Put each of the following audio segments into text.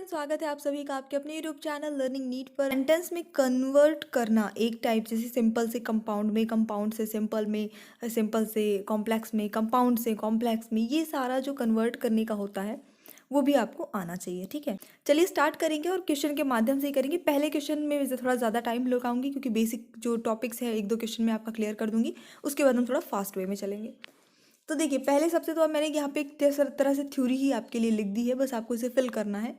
Friends, स्वागत है आप सभी का आपके अपने यूट्यूब चैनल लर्निंग नीट पर। सेंटेंस में कन्वर्ट करना एक टाइप, जैसे सिंपल से कंपाउंड में, कंपाउंड से सिंपल में, सिंपल से कॉम्प्लेक्स में, कंपाउंड से कॉम्प्लेक्स में, ये सारा जो कन्वर्ट करने का होता है वो भी आपको आना चाहिए। ठीक है, चलिए स्टार्ट करेंगे और क्वेश्चन के माध्यम से ही करेंगे। पहले क्वेश्चन में थोड़ा ज़्यादा टाइम लगाऊंगी क्योंकि बेसिक जो टॉपिक्स है एक दो क्वेश्चन में आपका क्लियर कर दूंगी, उसके बाद हम थोड़ा फास्ट वे में चलेंगे। तो देखिए, पहले सबसे तो अब मैंने यहाँ पे एक तरह से थ्योरी ही आपके लिए लिख दी है, बस आपको इसे फिल करना है।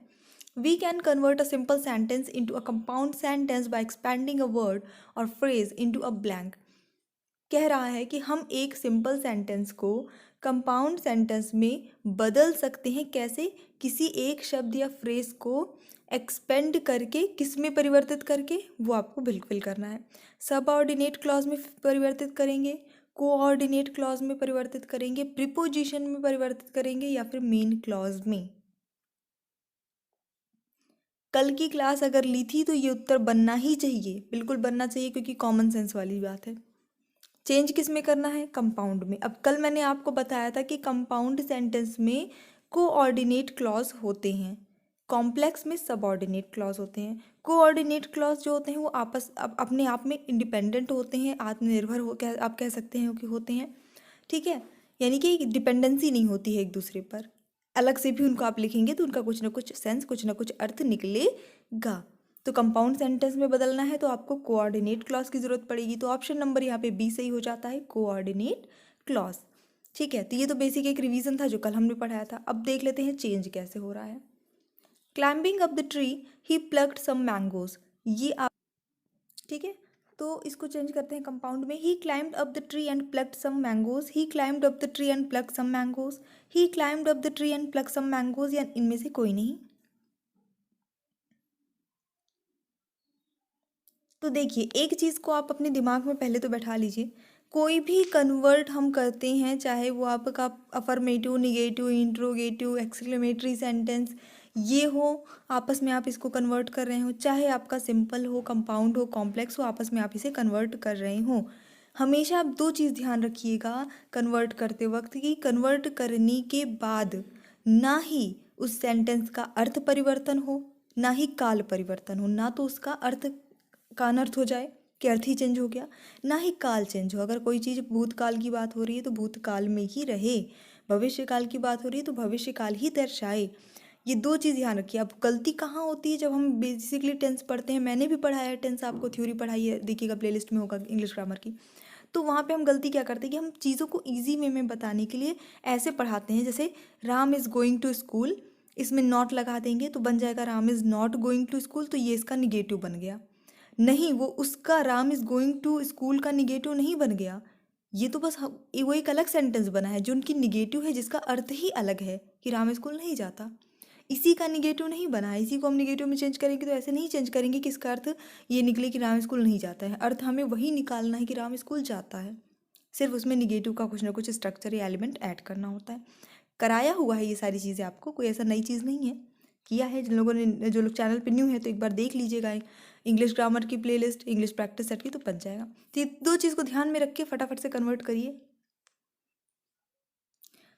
We can convert a simple sentence into a compound sentence by expanding a word or phrase into a blank। कह रहा है कि हम एक सिंपल सेंटेंस को कंपाउंड सेंटेंस में बदल सकते हैं। कैसे? किसी एक शब्द या फ्रेज को एक्सपेंड करके, किस में परिवर्तित करके, वो आपको बिल्कुल करना है। सबऑर्डिनेट क्लॉज में परिवर्तित करेंगे, कोऑर्डिनेट क्लॉज में परिवर्तित करेंगे, प्रीपोजिशन में परिवर्तित करेंगे, या फिर मेन क्लॉज में। कल की क्लास अगर ली थी तो ये उत्तर बनना ही चाहिए, बिल्कुल बनना चाहिए, क्योंकि कॉमन सेंस वाली बात है। चेंज किस में करना है? कंपाउंड में। अब कल मैंने आपको बताया था कि कंपाउंड सेंटेंस में कोऑर्डिनेट क्लॉज होते हैं, कॉम्प्लेक्स में सबऑर्डिनेट क्लॉज होते हैं। कोऑर्डिनेट क्लॉज जो होते हैं वो अपने आप में इंडिपेंडेंट होते हैं, आत्मनिर्भर हो, आप कह सकते हैं कि होते हैं। ठीक है, यानी कि डिपेंडेंसी नहीं होती है एक दूसरे पर। अलग से भी उनको आप लिखेंगे तो उनका कुछ ना कुछ सेंस, कुछ ना कुछ अर्थ निकलेगा। तो कंपाउंड सेंटेंस में बदलना है तो आपको कोऑर्डिनेट क्लॉज की जरूरत पड़ेगी। तो ऑप्शन नंबर यहाँ पे बी सही हो जाता है, कोऑर्डिनेट क्लॉज। ठीक है, तो ये तो बेसिक एक रिवीजन था जो कल हमने पढ़ाया था। अब देख लेते हैं चेंज कैसे हो रहा है। Climbing up the tree he plucked some mangoes, ये आप, ठीक है, तो इसको चेंज करते हैं कंपाउंड में। He climbed up the tree and plucked some mangoes, he climbed up the tree and plucked some mangoes, he climbed up the tree and plucked some mangoes, या इनमें से कोई नहीं। तो देखिए, एक चीज़ को आप अपने दिमाग में पहले तो बैठा लीजिए। कोई भी कन्वर्ट हम करते हैं, चाहे वो आपका affirmative, negative, interrogative, exclamatory sentence ये हो, आपस में आप इसको कन्वर्ट कर रहे हो, चाहे आपका सिंपल हो, कंपाउंड हो, कॉम्प्लेक्स हो, आपस में आप इसे कन्वर्ट कर रहे हो। हमेशा आप दो चीज़ ध्यान रखिएगा कन्वर्ट करते वक्त, कि कन्वर्ट करने के बाद ना ही उस सेंटेंस का अर्थ परिवर्तन हो, ना ही काल परिवर्तन हो। ना तो उसका अर्थ का अनर्थ हो जाए कि अर्थ ही चेंज हो गया, ना ही काल चेंज हो। अगर कोई चीज़ भूतकाल की बात हो रही है तो भूतकाल में ही रहे, भविष्य काल की बात हो रही है तो भविष्य काल ही दर्शाए। ये दो चीज़ ध्यान रखिए। अब गलती कहाँ होती है? जब हम बेसिकली टेंस पढ़ते हैं, मैंने भी पढ़ाया है टेंस, आपको थ्योरी पढ़ाई है, देखिएगा प्लेलिस्ट में होगा इंग्लिश ग्रामर की। तो वहाँ पे हम गलती क्या करते हैं कि हम चीज़ों को ईजी वे में बताने के लिए ऐसे पढ़ाते हैं, जैसे Ram is going to school, इसमें नॉट लगा देंगे तो बन जाएगा Ram is not going to school, तो ये इसका निगेटिव बन गया। नहीं, वो उसका Ram is going to school का निगेटिव नहीं बन गया। ये तो बस वो एक अलग सेंटेंस बना है जो उनकी निगेटिव है, जिसका अर्थ ही अलग है कि राम स्कूल नहीं जाता। इसी का निगेटिव नहीं बना है, इसी को हम निगेटिव में चेंज करेंगे तो ऐसे नहीं चेंज करेंगे कि इसका अर्थ ये निकले कि राम स्कूल नहीं जाता है। अर्थ हमें वही निकालना है कि राम स्कूल जाता है, सिर्फ उसमें निगेटिव का कुछ ना कुछ स्ट्रक्चर या एलिमेंट ऐड करना होता है। कराया हुआ है ये सारी चीज़ें आपको, कोई ऐसा नई चीज़ नहीं है, किया है। जिन लोगों ने, जो लोग चैनल पे न्यू है तो एक बार देख लीजिएगा इंग्लिश ग्रामर की प्लेलिस्ट, इंग्लिश प्रैक्टिस सेट की, तो बन जाएगा। तो ये दो चीज़ को ध्यान में रख के फटाफट से कन्वर्ट करिए।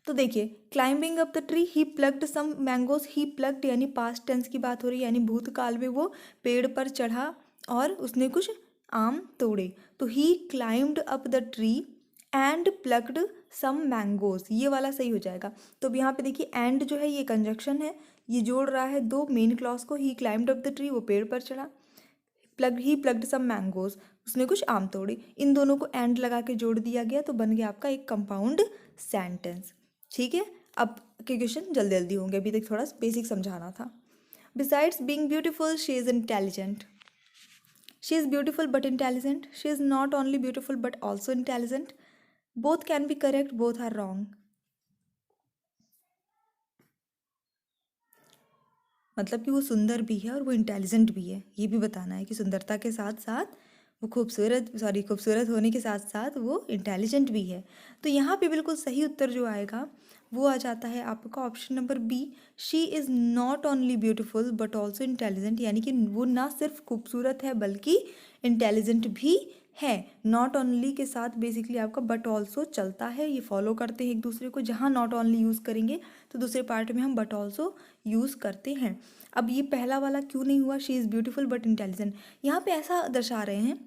तो देखिए, climbing up the tree he plucked some mangoes, he plucked यानी पास्ट टेंस की बात हो रही है, यानी भूतकाल में वो पेड़ पर चढ़ा और उसने कुछ आम तोड़े। तो he climbed up the tree and plucked some mangoes, ये वाला सही हो जाएगा। तो अब यहाँ पे देखिए, एंड जो है ये कंजक्शन है, ये जोड़ रहा है दो मेन क्लॉज को। ही क्लाइंब्ड अप द ट्री, वो पेड़ पर चढ़ा, ही प्लग्ड सम मैंगोज, उसने कुछ आम तोड़े। इन दोनों को एंड लगा के जोड़ दिया गया तो बन गया आपका एक कंपाउंड सेंटेंस। ठीक है, अब के क्वेश्चन जल्दी जल्दी होंगे, अभी तक थोड़ा बेसिक समझाना था। Besides being beautiful she is intelligent, she is beautiful but intelligent, she is not only beautiful but also intelligent, both can be correct, both are wrong. मतलब कि वो सुंदर भी है और वो इंटेलिजेंट भी है, ये भी बताना है कि सुंदरता के साथ साथ वो खूबसूरत होने के साथ साथ वो इंटेलिजेंट भी है। तो यहाँ पे बिल्कुल सही उत्तर जो आएगा वो आ जाता है आपका option number B, she is not only beautiful but also intelligent, यानी कि वो ना सिर्फ खूबसूरत है बल्कि इंटेलिजेंट भी है। नॉट ओनली के साथ बेसिकली आपका बट ऑल्सो चलता है, ये फॉलो करते हैं एक दूसरे को। जहाँ नॉट ओनली यूज़ करेंगे तो दूसरे पार्ट में हम बट ऑल्सो यूज़ करते हैं। अब ये पहला वाला क्यों नहीं हुआ, she is beautiful but intelligent, यहाँ पे ऐसा दर्शा रहे हैं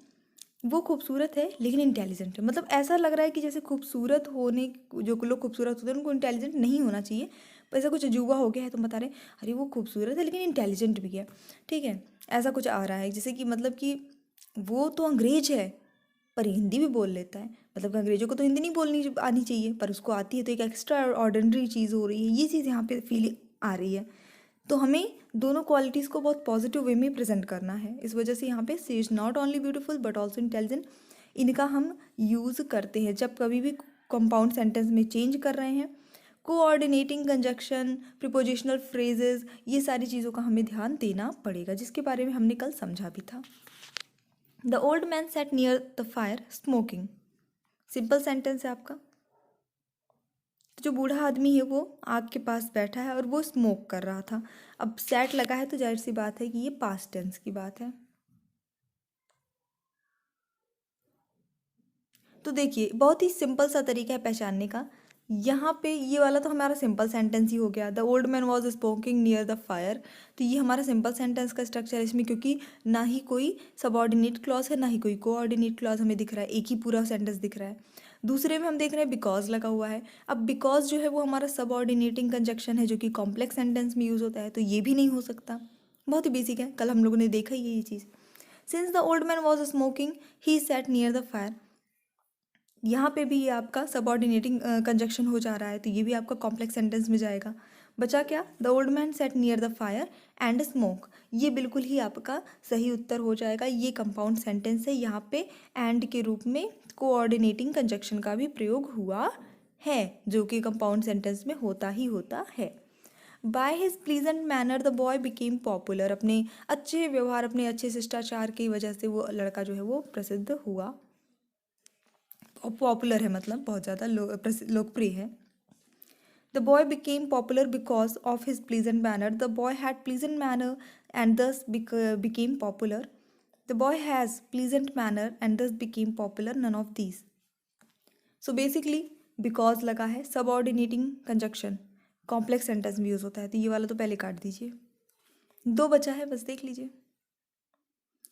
वो खूबसूरत है लेकिन इंटेलिजेंट है। मतलब ऐसा लग रहा है कि जैसे खूबसूरत होने, जो लोग खूबसूरत होते हैं उनको इंटेलिजेंट नहीं होना चाहिए, पर ऐसा कुछ अजूबा हो गया है, तो बता रहे हैं अरे वो खूबसूरत है लेकिन इंटेलिजेंट भी है। ठीक है, ऐसा कुछ आ रहा है जैसे कि मतलब कि वो तो अंग्रेज है पर हिंदी भी बोल लेता है। मतलब कि अंग्रेजों को तो हिंदी नहीं बोलनी आनी चाहिए पर उसको आती है, तो एक एक्स्ट्रा ऑर्डिनरी चीज़ हो रही है, ये चीज़ यहाँ पे फील आ रही है। तो हमें दोनों क्वालिटीज़ को बहुत पॉजिटिव वे में प्रेजेंट करना है। इस वजह से यहाँ पे she is not only beautiful but also intelligent, इनका हम यूज़ करते हैं जब कभी भी कंपाउंड सेंटेंस में चेंज कर रहे हैं। कोऑर्डिनेटिंग कंजक्शन, प्रिपोजिशनल फ्रेजेस, ये सारी चीज़ों का हमें ध्यान देना पड़ेगा, जिसके बारे में हमने कल समझा भी था। The old man set near the fire smoking, simple sentence है आपका। जो बूढ़ा आदमी है वो आग के पास बैठा है और वो स्मोक कर रहा था। अब सेट लगा है तो जाहिर सी बात है कि ये पास्ट टेंस की बात है। तो देखिए बहुत ही सिंपल सा तरीका है पहचानने का। यहाँ पे ये वाला तो हमारा सिंपल सेंटेंस ही हो गया, the old man was smoking near the fire. तो ये हमारा सिंपल सेंटेंस का स्ट्रक्चर है इसमें, क्योंकि ना ही कोई सबऑर्डिनेट क्लॉज है ना ही कोई कोऑर्डिनेट क्लॉज हमें दिख रहा है, एक ही पूरा सेंटेंस दिख रहा है। दूसरे में हम देख रहे हैं बिकॉज लगा हुआ है। अब बिकॉज जो है वो हमारा सबऑर्डिनेटिंग कंजक्शन है जो कि कॉम्प्लेक्स सेंटेंस में यूज़ होता है, तो ये भी नहीं हो सकता। बहुत ही बेसिक है, कल हम लोगों ने देखा ही है ये चीज़। Since the old man was smoking he sat near the fire, यहाँ पे भी ये आपका सबऑर्डिनेटिंग कंजक्शन हो जा रहा है, तो ये भी आपका कॉम्प्लेक्स सेंटेंस में जाएगा। बचा क्या, the old man set near the fire and smoke, ये बिल्कुल ही आपका सही उत्तर हो जाएगा। ये कंपाउंड सेंटेंस है, यहाँ पे एंड के रूप में कोऑर्डिनेटिंग कंजक्शन का भी प्रयोग हुआ है, जो कि कंपाउंड सेंटेंस में होता ही होता है। By his pleasant manner the boy became popular, अपने अच्छे व्यवहार, अपने अच्छे शिष्टाचार की वजह से वो लड़का जो है वो प्रसिद्ध हुआ। पॉपुलर है मतलब बहुत ज़्यादा लोकप्रिय है। The boy became popular because of his pleasant manner, the boy had pleasant manner and thus became popular, the boy has pleasant manner and thus became popular, none of these. So basically because लगा है, subordinating conjunction complex sentence में use होता है, तो ये वाला तो पहले काट दीजिए। दो बचा है बस, देख लीजिए।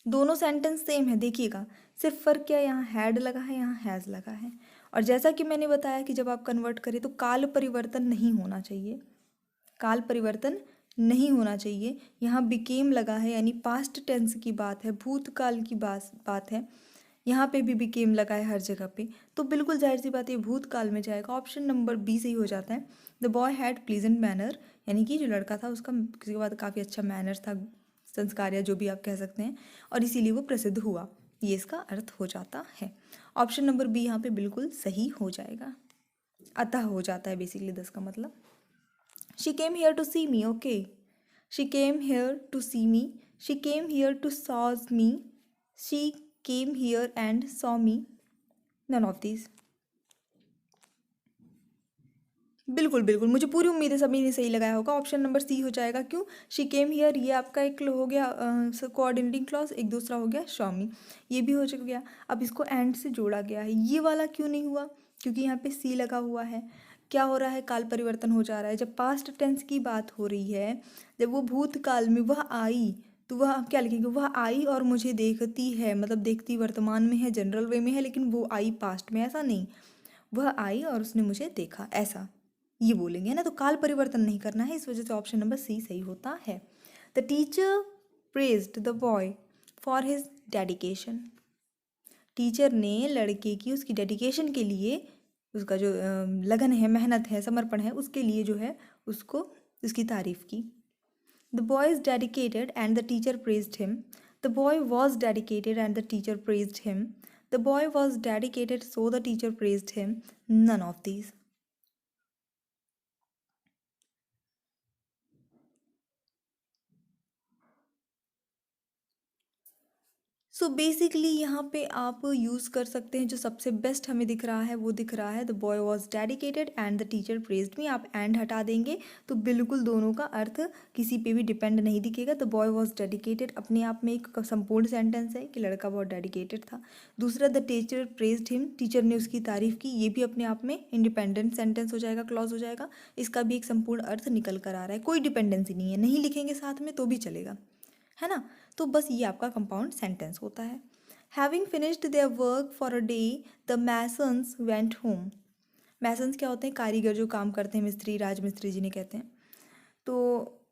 दोनों सेंटेंस सेम है, देखिएगा, सिर्फ फ़र्क क्या है, यहाँ हैड लगा है यहाँ हैज़ लगा है। और जैसा कि मैंने बताया कि जब आप कन्वर्ट करें तो काल परिवर्तन नहीं होना चाहिए, काल परिवर्तन नहीं होना चाहिए। यहाँ बिकेम लगा है यानी पास्ट टेंस की बात है, भूतकाल की बात है। यहाँ पे भी बिकेम लगा है हर जगह पे, तो बिल्कुल जाहिर सी बात है भूतकाल में जाएगा। ऑप्शन नंबर बी सही हो जाता है। The boy had pleasant manner, यानी कि जो लड़का था उसका किसी के बाद काफ़ी अच्छा मैनर था, संस्कार या जो भी आप कह सकते हैं, और इसीलिए वो प्रसिद्ध हुआ, ये इसका अर्थ हो जाता है। ऑप्शन नंबर बी यहाँ पे बिल्कुल सही हो जाएगा, अतः हो जाता है बेसिकली 10 का मतलब। She came here to see me, okay, she came here to see me, she came here to saw me, she came here and saw me, none of these. बिल्कुल बिल्कुल, मुझे पूरी उम्मीद है सभी ने सही लगाया होगा। ऑप्शन नंबर सी हो जाएगा, क्यों, शी केम हियर, ये आपका एक हो गया कोऑर्डिनेटिंग क्लॉज, एक दूसरा हो गया शॉमी, ये भी हो गया। अब इसको एंड से जोड़ा गया है, ये वाला क्यों नहीं हुआ, क्योंकि यहाँ पे सी लगा हुआ है। क्या हो रहा है, काल परिवर्तन हो जा रहा है। जब पास्ट टेंस की बात हो रही है, जब वो भूतकाल में वह आई, तो वह क्या लिखेंगे, वह आई और मुझे देखती है, मतलब देखती वर्तमान में है, जनरल वे में है, लेकिन वो आई पास्ट में, ऐसा नहीं, वह आई और उसने मुझे देखा, ऐसा ये बोलेंगे ना। तो काल परिवर्तन नहीं करना है, इस वजह से ऑप्शन नंबर सी सही होता है। The teacher praised the boy for his dedication, teacher ने लड़के की उसकी डेडिकेशन के लिए, उसका जो लगन है, मेहनत है, समर्पण है, उसके लिए जो है उसको उसकी तारीफ की। The boy is dedicated and the teacher praised him, the boy was dedicated and the teacher praised him, the boy was dedicated so the teacher praised him, none of these. So basically यहाँ पे आप use कर सकते हैं जो सबसे best हमें दिख रहा है, वो दिख रहा है the boy was dedicated and the teacher praised me. आप एंड हटा देंगे तो बिल्कुल दोनों का अर्थ किसी पे भी डिपेंड नहीं दिखेगा। द बॉय वॉज डेडिकेटेड अपने आप में एक संपूर्ण सेंटेंस है कि लड़का बहुत डेडिकेटेड था। दूसरा the teacher praised him, teacher ने उसकी तारीफ की, ये भी अपने आप में इंडिपेंडेंट सेंटेंस हो जाएगा, क्लॉज हो जाएगा। इसका भी एक संपूर्ण अर्थ निकल कर आ रहा है, कोई डिपेंडेंसी नहीं है, नहीं लिखेंगे साथ में तो भी चलेगा, है ना। तो बस ये आपका कंपाउंड सेंटेंस होता है। Having finished their work for a day the masons went home. Masons क्या होते हैं? कारीगर जो काम करते हैं, मिस्त्री, राजमिस्त्री जिन्हें कहते हैं। तो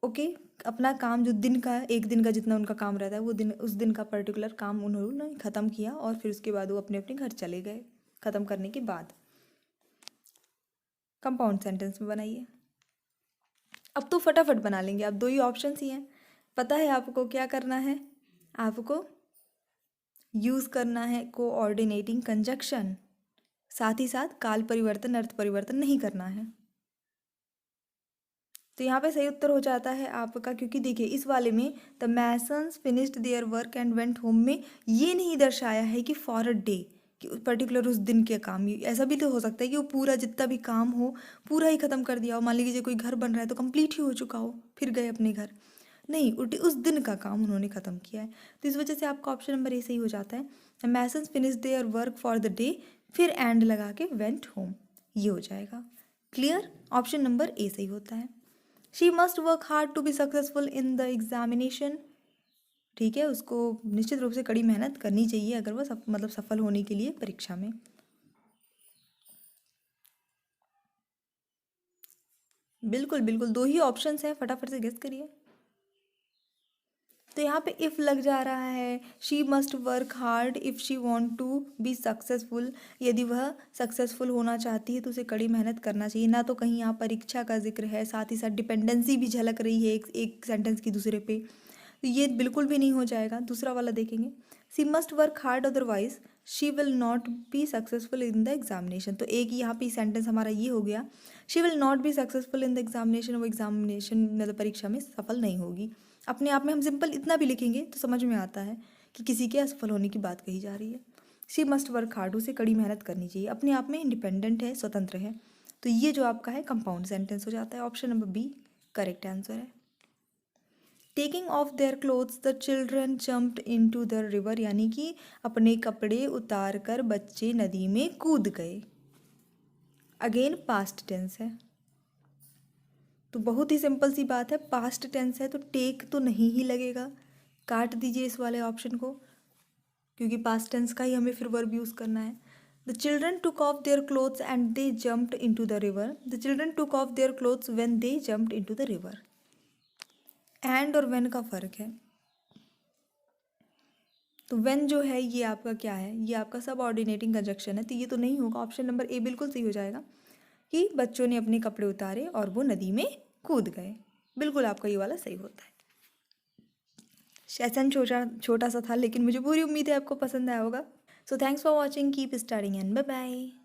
ओके, अपना काम जो दिन का, एक दिन का जितना उनका काम रहता है, वो दिन, उस दिन का पर्टिकुलर काम उन्होंने ख़त्म किया और फिर उसके बाद वो अपने अपने घर चले गए। ख़त्म करने के बाद कंपाउंड सेंटेंस में बनाइए। अब तो फटाफट बना लेंगे, अब दो ही ऑप्शन ही हैं। पता है आपको क्या करना है? आपको यूज़ करना है कोऑर्डिनेटिंग कंजक्शन, साथ ही साथ काल परिवर्तन, अर्थ परिवर्तन नहीं करना है। तो यहाँ पे सही उत्तर हो जाता है आपका, क्योंकि देखिए इस वाले में the masons finished their work and went home में ये नहीं दर्शाया है कि फॉर अ डे, कि पर्टिकुलर उस दिन के काम। ऐसा भी तो हो सकता है कि वो पूरा जितना भी काम हो पूरा ही ख़त्म कर दिया हो। मान लीजिए कोई घर बन रहा है तो कंप्लीट ही हो चुका हो, फिर गए अपने घर, नहीं, उस दिन का काम उन्होंने ख़त्म किया है। तो इस वजह से आपका ऑप्शन नंबर ए सही हो जाता है। The masons finish their work for the day, फिर एंड लगा के वेंट होम, ये हो जाएगा। क्लियर? ऑप्शन नंबर ए सही होता है। She must work hard to be successful in the examination. ठीक है, उसको निश्चित रूप से कड़ी मेहनत करनी चाहिए अगर वह मतलब सफल होने के लिए परीक्षा में। बिल्कुल बिल्कुल, दो ही ऑप्शंस हैं, फटाफट से गेस करिए। तो यहाँ पे इफ़ लग जा रहा है, she must work hard if she want to be successful. यदि वह सक्सेसफुल होना चाहती है तो उसे कड़ी मेहनत करना चाहिए। ना तो कहीं यहाँ परीक्षा का जिक्र है, साथ ही साथ डिपेंडेंसी भी झलक रही है एक सेंटेंस की दूसरे पे, तो ये बिल्कुल भी नहीं हो जाएगा। दूसरा वाला देखेंगे, she must work hard otherwise she will not be successful in the examination. तो एक यहाँ पे सेंटेंस हमारा ये हो गया, she will not be successful in the examination, वो एग्जामिनेशन मतलब परीक्षा में सफल नहीं होगी। अपने आप में हम सिंपल इतना भी लिखेंगे तो समझ में आता है कि किसी के असफल होने की बात कही जा रही है। शी मस्ट वर्क हार्ड, उसे कड़ी मेहनत करनी चाहिए, अपने आप में इंडिपेंडेंट है, स्वतंत्र है। तो ये जो आपका है कंपाउंड सेंटेंस हो जाता है। Option number B correct answer है। Taking off their clothes the children jumped into the river, यानी कि अपने कपड़े उतार कर बच्चे नदी में कूद गए। अगेन पास्ट टेंस है, तो बहुत ही सिंपल सी बात है, पास्ट टेंस है तो टेक तो नहीं ही लगेगा, काट दीजिए इस वाले ऑप्शन को, क्योंकि पास्ट टेंस का ही हमें फिर वर्ब यूज़ करना है। The children took off their clothes and they jumped into the river. The children took off their clothes when they jumped into the river. And और व्हेन का फ़र्क है। तो व्हेन जो है ये आपका क्या है? ये आपका सबऑर्डिनेटिंग कंजक्शन है, तो ये तो नहीं होगा। ऑप्शन नंबर ए बिल्कुल सही हो जाएगा कि बच्चों ने अपने कपड़े उतारे और वो नदी में कूद गए। बिल्कुल आपका ये वाला सही होता है। सेशन छोटा छोटा सा था, लेकिन मुझे पूरी उम्मीद है आपको पसंद आया होगा। So thanks for watching, keep studying and bye bye.